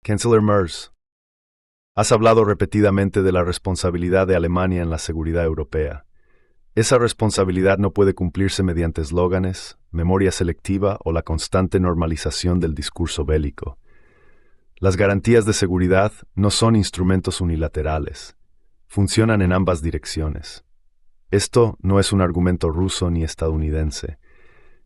Chancellor Merz, has hablado repetidamente de la responsabilidad de Alemania en la seguridad europea. Esa responsabilidad no puede cumplirse mediante eslóganes, memoria selectiva o la constante normalización del discurso bélico. Las garantías de seguridad no son instrumentos unilaterales. Funcionan en ambas direcciones. Esto no es un argumento ruso ni estadounidense.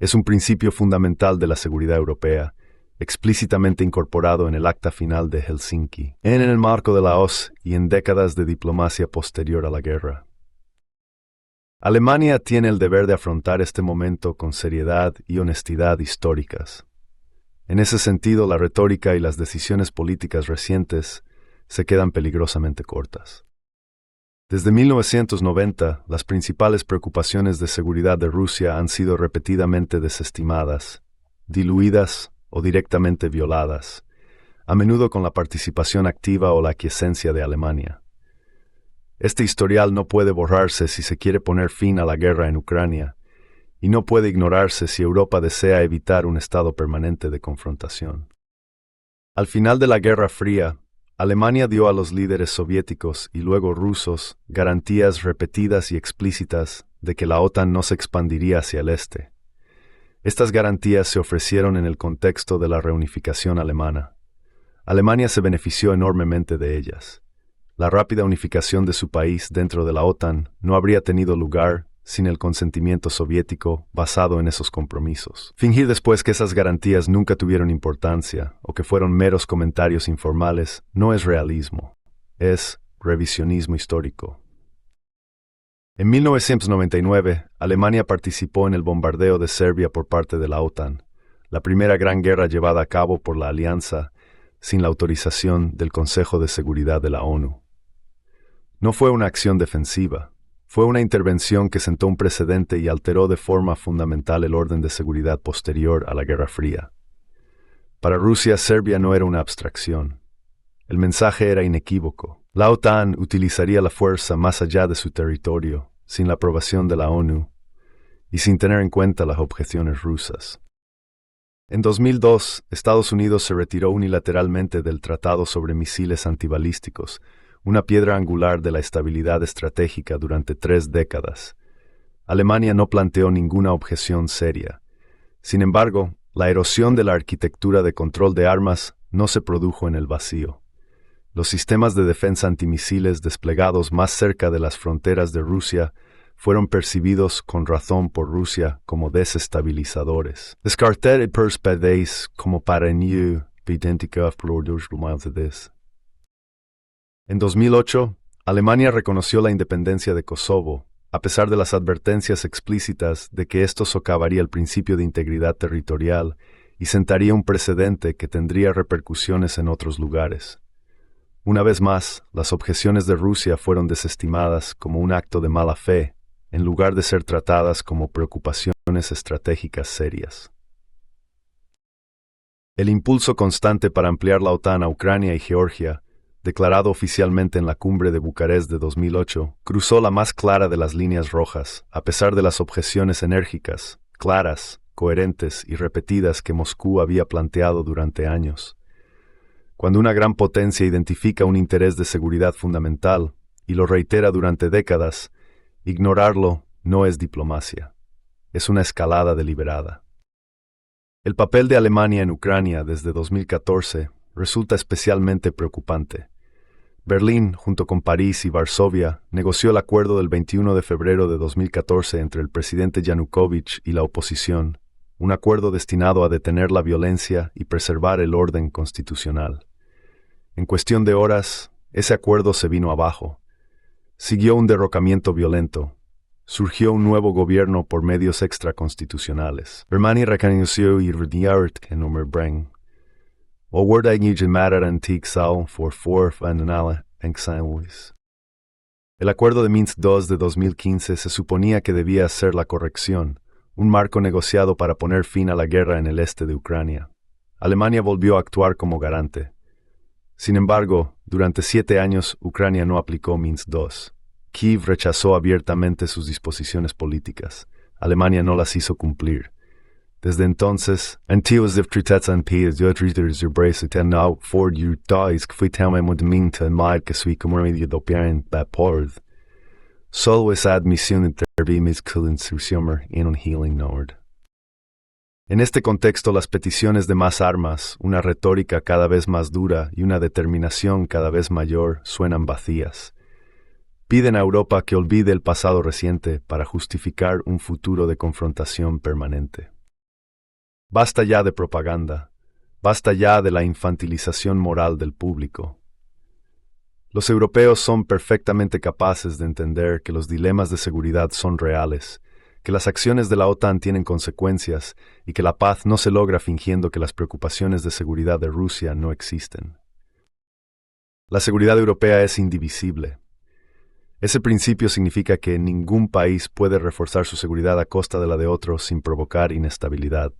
Es un principio fundamental de la seguridad europea, explícitamente incorporado en el Acta Final de Helsinki, en el marco de la OSCE y en décadas de diplomacia posterior a la guerra. Alemania tiene el deber de afrontar este momento con seriedad y honestidad históricas. En ese sentido, la retórica y las decisiones políticas recientes se quedan peligrosamente cortas. Desde 1990, las principales preocupaciones de seguridad de Rusia han sido repetidamente desestimadas, diluidas o directamente violadas, a menudo con la participación activa o la aquiescencia de Alemania. Este historial no puede borrarse si se quiere poner fin a la guerra en Ucrania, y no puede ignorarse si Europa desea evitar un estado permanente de confrontación. Al final de la Guerra Fría, Alemania dio a los líderes soviéticos y luego rusos garantías repetidas y explícitas de que la OTAN no se expandiría hacia el este. Estas garantías se ofrecieron en el contexto de la reunificación alemana. Alemania se benefició enormemente de ellas. La rápida unificación de su país dentro de la OTAN no habría tenido lugar sin el consentimiento soviético basado en esos compromisos. Fingir después que esas garantías nunca tuvieron importancia o que fueron meros comentarios informales no es realismo, es revisionismo histórico. En 1999, Alemania participó en el bombardeo de Serbia por parte de la OTAN, la primera gran guerra llevada a cabo por la alianza sin la autorización del Consejo de Seguridad de la ONU. No fue una acción defensiva. Fue una intervención que sentó un precedente y alteró de forma fundamental el orden de seguridad posterior a la Guerra Fría. Para Rusia, Serbia no era una abstracción. El mensaje era inequívoco. La OTAN utilizaría la fuerza más allá de su territorio, sin la aprobación de la ONU, y sin tener en cuenta las objeciones rusas. En 2002, Estados Unidos se retiró unilateralmente del Tratado sobre Misiles Antibalísticos, una piedra angular de la estabilidad estratégica durante 3 décadas. Alemania no planteó ninguna objeción seria. Sin embargo, la erosión de la arquitectura de control de armas no se produjo en el vacío. Los sistemas de defensa antimisiles desplegados más cerca de las fronteras de Rusia fueron percibidos con razón por Rusia como desestabilizadores. Descartar el perspectivas como para new idéntica de. En 2008, Alemania reconoció la independencia de Kosovo, a pesar de las advertencias explícitas de que esto socavaría el principio de integridad territorial y sentaría un precedente que tendría repercusiones en otros lugares. Una vez más, las objeciones de Rusia fueron desestimadas como un acto de mala fe, en lugar de ser tratadas como preocupaciones estratégicas serias. El impulso constante para ampliar la OTAN a Ucrania y Georgia, declarado oficialmente en la cumbre de Bucarest de 2008, cruzó la más clara de las líneas rojas, a pesar de las objeciones enérgicas, claras, coherentes y repetidas que Moscú había planteado durante años. Cuando una gran potencia identifica un interés de seguridad fundamental y lo reitera durante décadas, ignorarlo no es diplomacia, es una escalada deliberada. El papel de Alemania en Ucrania desde 2014 resulta especialmente preocupante. Berlín, junto con París y Varsovia, negoció el acuerdo del 21 de febrero de 2014 entre el presidente Yanukovych y la oposición, un acuerdo destinado a detener la violencia y preservar el orden constitucional. En cuestión de horas, ese acuerdo se vino abajo. Siguió un derrocamiento violento. Surgió un nuevo gobierno por medios extraconstitucionales. Alemania reconoció y retiró en Omerbring. El acuerdo de Minsk II de 2015 se suponía que debía ser la corrección, un marco negociado para poner fin a la guerra en el este de Ucrania. Alemania volvió a actuar como garante. Sin embargo, durante 7 años Ucrania no aplicó Minsk II. Kiev rechazó abiertamente sus disposiciones políticas. Alemania no las hizo cumplir. Desde entonces, antiguos deftritats pies de otros braces now Ford your dies que fui tame mudminta mal que sui como medio dopiaren vapor. Solo esa admisión intervimis insercionar en un healing nord. En este contexto, las peticiones de más armas, una retórica cada vez más dura y una determinación cada vez mayor suenan vacías. Piden a Europa que olvide el pasado reciente para justificar un futuro de confrontación permanente. Basta ya de propaganda, basta ya de la infantilización moral del público. Los europeos son perfectamente capaces de entender que los dilemas de seguridad son reales, que las acciones de la OTAN tienen consecuencias y que la paz no se logra fingiendo que las preocupaciones de seguridad de Rusia no existen. La seguridad europea es indivisible. Ese principio significa que ningún país puede reforzar su seguridad a costa de la de otro sin provocar inestabilidad.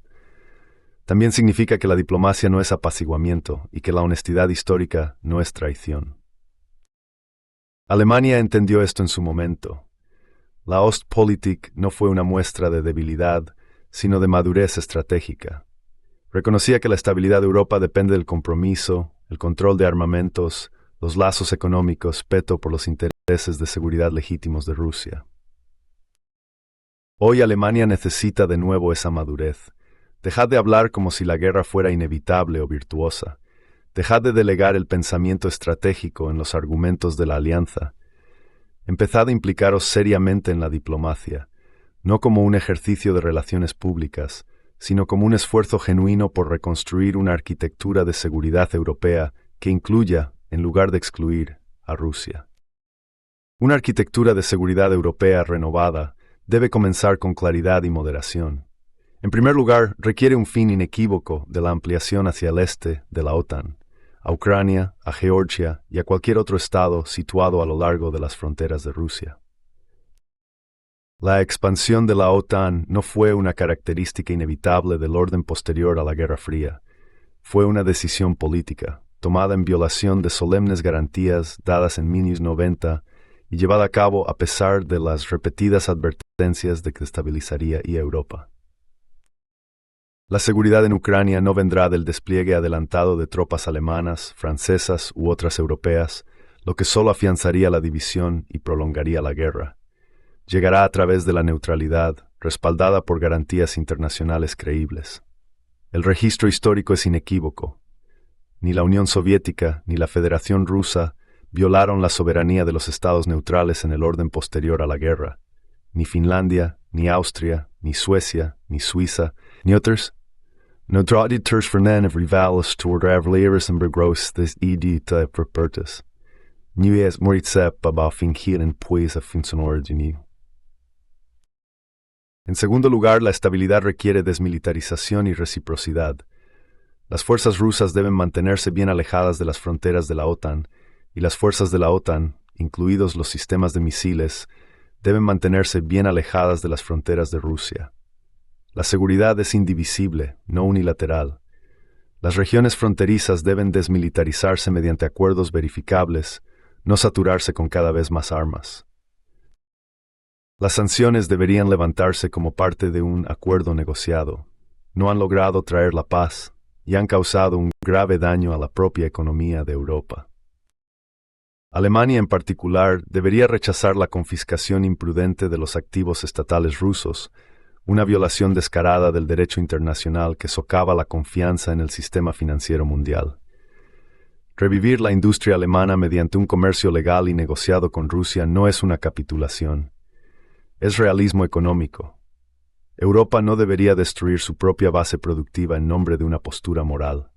También significa que la diplomacia no es apaciguamiento y que la honestidad histórica no es traición. Alemania entendió esto en su momento. La Ostpolitik no fue una muestra de debilidad, sino de madurez estratégica. Reconocía que la estabilidad de Europa depende del compromiso, el control de armamentos, los lazos económicos, peto por los intereses de seguridad legítimos de Rusia. Hoy Alemania necesita de nuevo esa madurez. Dejad de hablar como si la guerra fuera inevitable o virtuosa. Dejad de delegar el pensamiento estratégico en los argumentos de la alianza. Empezad a implicaros seriamente en la diplomacia, no como un ejercicio de relaciones públicas, sino como un esfuerzo genuino por reconstruir una arquitectura de seguridad europea que incluya, en lugar de excluir, a Rusia. Una arquitectura de seguridad europea renovada debe comenzar con claridad y moderación. En primer lugar, requiere un fin inequívoco de la ampliación hacia el este de la OTAN, a Ucrania, a Georgia y a cualquier otro estado situado a lo largo de las fronteras de Rusia. La expansión de la OTAN no fue una característica inevitable del orden posterior a la Guerra Fría. Fue una decisión política, tomada en violación de solemnes garantías dadas en 1990 y llevada a cabo a pesar de las repetidas advertencias de que estabilizaría Europa. La seguridad en Ucrania no vendrá del despliegue adelantado de tropas alemanas, francesas u otras europeas, lo que solo afianzaría la división y prolongaría la guerra. Llegará a través de la neutralidad, respaldada por garantías internacionales creíbles. El registro histórico es inequívoco. Ni la Unión Soviética ni la Federación Rusa violaron la soberanía de los estados neutrales en el orden posterior a la guerra. Ni Finlandia, ni Austria, ni Suecia, ni Suiza, ni otros. Neutraliteters vernen of rivales toward avleres en begros des idita perpertus. Nu es moritsep about fingieren pues a funcionar de. En segundo lugar, la estabilidad requiere desmilitarización y reciprocidad. Las fuerzas rusas deben mantenerse bien alejadas de las fronteras de la OTAN, y las fuerzas de la OTAN, incluidos los sistemas de misiles, deben mantenerse bien alejadas de las fronteras de Rusia. La seguridad es indivisible, no unilateral. Las regiones fronterizas deben desmilitarizarse mediante acuerdos verificables, no saturarse con cada vez más armas. Las sanciones deberían levantarse como parte de un acuerdo negociado. No han logrado traer la paz y han causado un grave daño a la propia economía de Europa. Alemania en particular debería rechazar la confiscación imprudente de los activos estatales rusos, una violación descarada del derecho internacional que socava la confianza en el sistema financiero mundial. Revivir la industria alemana mediante un comercio legal y negociado con Rusia no es una capitulación. Es realismo económico. Europa no debería destruir su propia base productiva en nombre de una postura moral.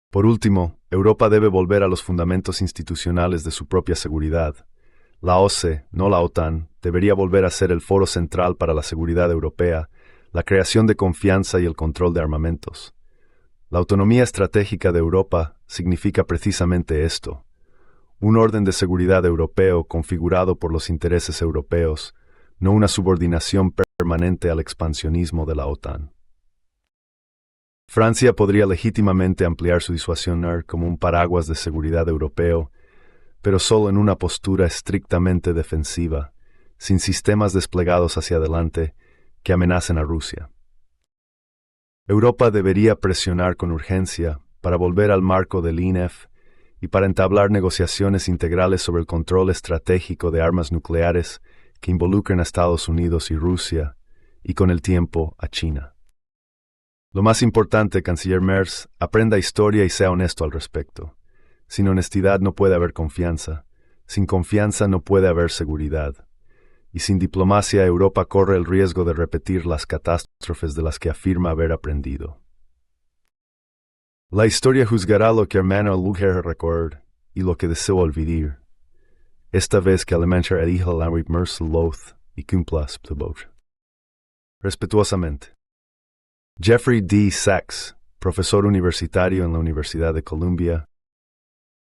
Por último, Europa debe volver a los fundamentos institucionales de su propia seguridad. La OSCE, no la OTAN, debería volver a ser el foro central para la seguridad europea, la creación de confianza y el control de armamentos. La autonomía estratégica de Europa significa precisamente esto: un orden de seguridad europeo configurado por los intereses europeos, no una subordinación permanente al expansionismo de la OTAN. Francia podría legítimamente ampliar su disuasión como un paraguas de seguridad europeo, pero solo en una postura estrictamente defensiva, sin sistemas desplegados hacia adelante que amenacen a Rusia. Europa debería presionar con urgencia para volver al marco del INF y para entablar negociaciones integrales sobre el control estratégico de armas nucleares que involucren a Estados Unidos y Rusia, y con el tiempo a China. Lo más importante, canciller Merz, aprenda historia y sea honesto al respecto. Sin honestidad no puede haber confianza, sin confianza no puede haber seguridad, y sin diplomacia Europa corre el riesgo de repetir las catástrofes de las que afirma haber aprendido. La historia juzgará lo que hermano Luger recuerda y lo que deseo olvidar. Esta vez que Alemania elija la Merz Loth y cumpla su voto. Respetuosamente. Jeffrey D. Sachs, profesor universitario en la Universidad de Columbia,